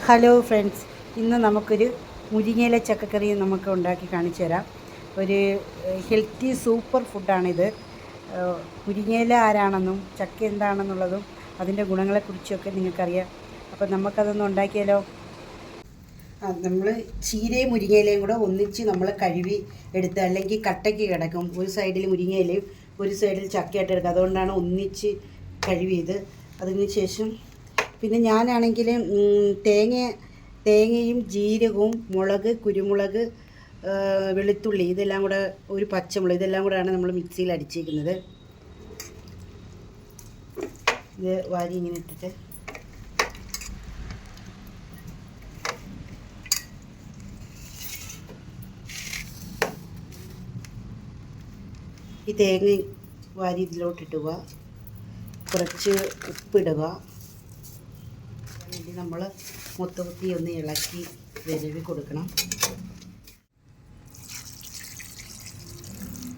Hello friends, ഇന്ന് നമുക്കൊരു മുരിങ്ങയില ചക്കക്കറി നമുക്ക് ഉണ്ടാക്കി കാണിച്ചു തരാം. ഒരു ഹെൽത്തി സൂപ്പർ ഫുഡാണിത്. മുരിങ്ങയില ആരാണെന്നും ചക്ക എന്താണെന്നുള്ളതും അതിൻ്റെ ഗുണങ്ങളെക്കുറിച്ചൊക്കെ നിങ്ങൾക്കറിയാം. അപ്പം നമുക്കതൊന്ന് ഉണ്ടാക്കിയാലോ. നമ്മൾ ചീരയും മുരിങ്ങയിലയും കൂടെ ഒന്നിച്ച് നമ്മൾ കഴുകി എടുത്ത്, അല്ലെങ്കിൽ കട്ടയ്ക്ക് കിടക്കും. ഒരു സൈഡിൽ മുരിങ്ങയിലയും ഒരു സൈഡിൽ ചക്കയായിട്ട് എടുക്കുക. അതുകൊണ്ടാണ് ഒന്നിച്ച് കഴുകിയത്. അതിന് ശേഷം പിന്നെ ഞാനാണെങ്കിൽ തേങ്ങയും ജീരകവും മുളക്, കുരുമുളക്, വെളുത്തുള്ളി, ഇതെല്ലാം കൂടെ, ഒരു പച്ചമുളക്, ഇതെല്ലാം കൂടെയാണ് നമ്മൾ മിക്സിയിൽ അടിച്ചിരിക്കുന്നത്. ഇത് വാരി ഇങ്ങനെ ഇട്ടിട്ട് ഈ തേങ്ങ വാരി ഇതിലോട്ടിട്ടുക. കുറച്ച് ഉപ്പിടുക. വേണ്ടി നമ്മൾ മൊത്തത്തി ഒന്ന് ഇളക്കി വിരവി കൊടുക്കണം.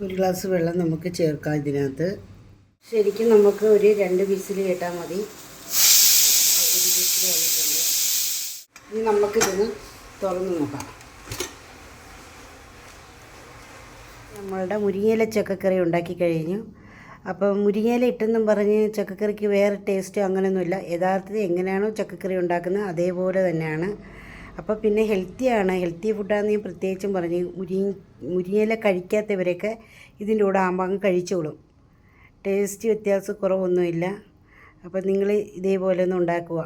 ഒരു ഗ്ലാസ് വെള്ളം നമുക്ക് ചേർക്കാം ഇതിനകത്ത്. ശരിക്കും നമുക്ക് ഒരു 2 വിസിൽ കേട്ടാൽ മതി. ഒരു വിസിൽ ആയിട്ടുണ്ട്. ഇനി നമുക്കിതൊന്ന് തുറന്ന് നോക്കാം. നമ്മളുടെ മുരിങ്ങയില ചക്കക്കറി ഉണ്ടാക്കി കഴിഞ്ഞു. അപ്പം മുരിങ്ങയില ഇട്ടെന്നും പറഞ്ഞ് ചക്കക്കറിക്ക് വേറെ ടേസ്റ്റോ അങ്ങനെയൊന്നുമില്ല. യഥാർത്ഥത്തിൽ എങ്ങനെയാണോ ചക്കക്കറി ഉണ്ടാക്കുന്നത് അതേപോലെ തന്നെയാണ്. അപ്പോൾ പിന്നെ ഹെൽത്തിയാണ്, ഹെൽത്തി ഫുഡാണെന്ന് ഞാൻ പ്രത്യേകിച്ചും പറഞ്ഞ്. മുരിങ്ങയില കഴിക്കാത്തവരൊക്കെ ഇതിൻ്റെ കൂടെ ആകുമ്പോൾ അങ്ങ് കഴിച്ചോളും. ടേസ്റ്റ് വ്യത്യാസം കുറവൊന്നുമില്ല. അപ്പോൾ നിങ്ങൾ ഇതേപോലെ ഒന്ന് ഉണ്ടാക്കുക.